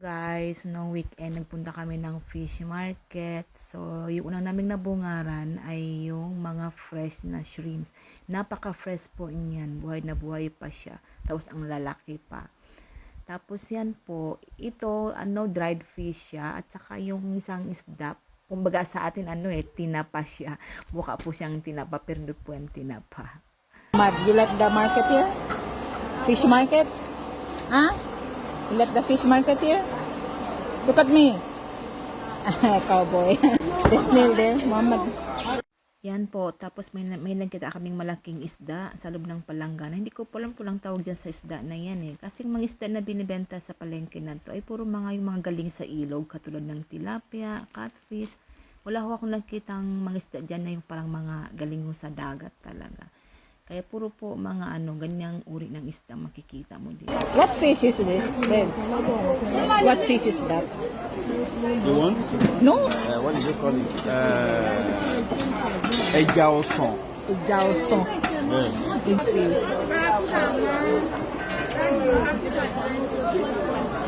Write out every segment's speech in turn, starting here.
Guys, nung weekend nagpunta kami ng fish market. So, yung unang naming nabungaran ay yung mga fresh na shrimps. Napaka-fresh po niyan. Buhay na buhay pa siya. Tapos ang lalaki pa. Tapos yan po, ito dried fish siya at saka yung isang isda. Kumbaga sa atin tinapa siya. Mukha po siyang tinapa pero hindi po yung tinapa. Mad, you like the market here? Fish market? Huh? You like the fish market here? Look at me. Cowboy. The snail there, Muhammad. Yan po, tapos may nagkita kaming malaking isda sa loob ng palanggana. Hindi ko po alam kung tawag dyan sa isda na yan eh. Kasi mga isda na binibenta sa palengke na to ay puro yung mga galing sa ilog, katulad ng tilapia, catfish. Wala ho akong nakitang mga isda dyan na yung parang mga galing sa dagat talaga. Kaya puro po mga ganyang uri ng isda makikita mo dito. What fish is this? Babe? What fish is that? You want? No. What did you call it? Egaoson. Ijawson. Yeah. Big fish.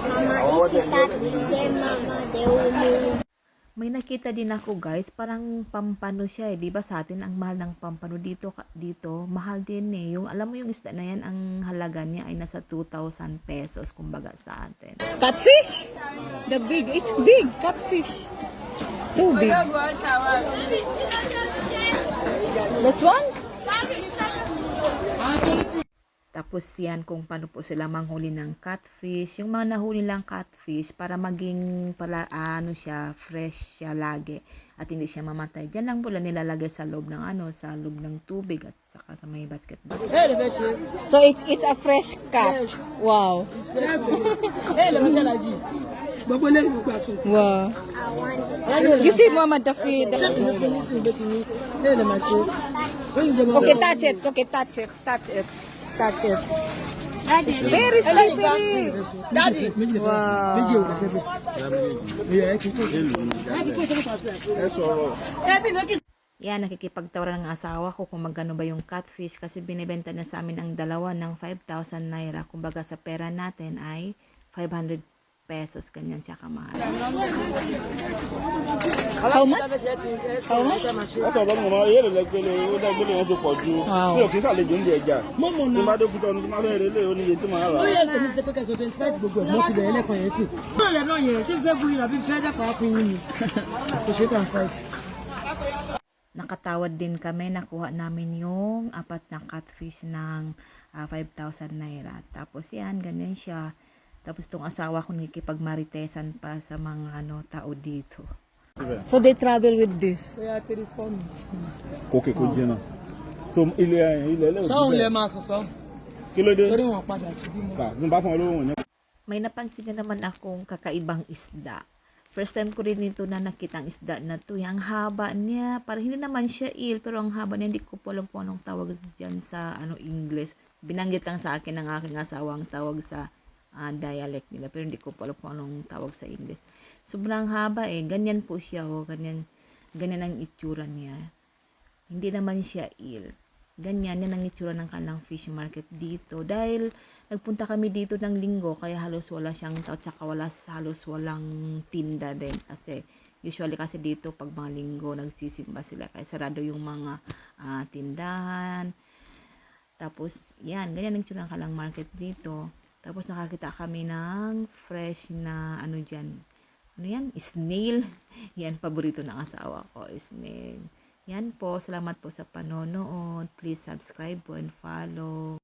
Mama, if you touch them, Mama, they will move. May nakita din ako guys, parang pampano siya eh. Diba sa atin ang mahal ng pampano dito mahal din eh. Yung alam mo yung isda na yan, ang halaga niya ay nasa 2,000 pesos kumbaga sa atin. Catfish? The big, it's big. Catfish. So big. This one? Tapos yan kung paano po sila manghuli ng catfish. Yung mga nahuli lang catfish para maging siya, fresh siya lagi at hindi siya mamatay. Diyan lang po nilalagay sa loob ng sa loob ng tubig at saka sa may basket. So it's a fresh catch. Wow. Wow. You see Muhammad the feed. Okay, touch it. Okay, touch it. Touch it. Touch it. It's very slippery. Daddy. Wow. Yan, nakikipagtawaran ng asawa ko kung magkano ba yung catfish kasi binibenta na sa amin ang dalawa ng 5,000 naira. Kumbaga sa pera natin ay 500 pesos, ganyan siya kamahal. How much? How much? That's all I'm going to like to for you. Wow. Okay, so I'll let you do it. You might have put on my head, only to my Oh yes, the Mr. Pekka so 25 go not the ele kon yesi. No le no yen, se February na bi feda pa fin ni. To shake and 5. Nakatawad din kami, nakuha namin yung apat na catfish ng 5,000 naira. Tapos yan, ganyan siya. Tapos itong asawa ko nakikipagmaritesan pa sa mga tao dito. So they travel with this. Ya telephone. Okay, good dinner. So, il est So on le ma so so. Kilo de. Tori won pada si bi mo. Ka, ba fun lo won. May napansin na naman akong kakaibang isda. First time ko rin ito na nakita ang isda na to. Ang haba niya, parang hindi naman siya eel, pero ang haba niya, hindi ko po alam po anong tawag dyan sa English. Binanggit lang sa akin ng aking asawa ang tawag sa dialect nila, pero hindi ko po alam po anong tawag sa English. Sobrang haba eh, ganyan po siya ganyan ang itsura niya. Hindi naman siya eel. Ganyan yan ang itsura ng kanilang fish market dito. Dahil nagpunta kami dito ng linggo, kaya halos wala siyang tao, tsaka halos walang tinda din. Kasi usually kasi dito pag mga linggo nagsisimba sila, kaya sarado yung mga tindahan. Tapos yan, ganyan ang itsura ng kanilang market dito. Tapos nakakita kami ng fresh na dyan. Ano yan? Snail. Yan, paborito ng asawa ko, snail. Yan po, salamat po sa panonood. Please subscribe po and follow.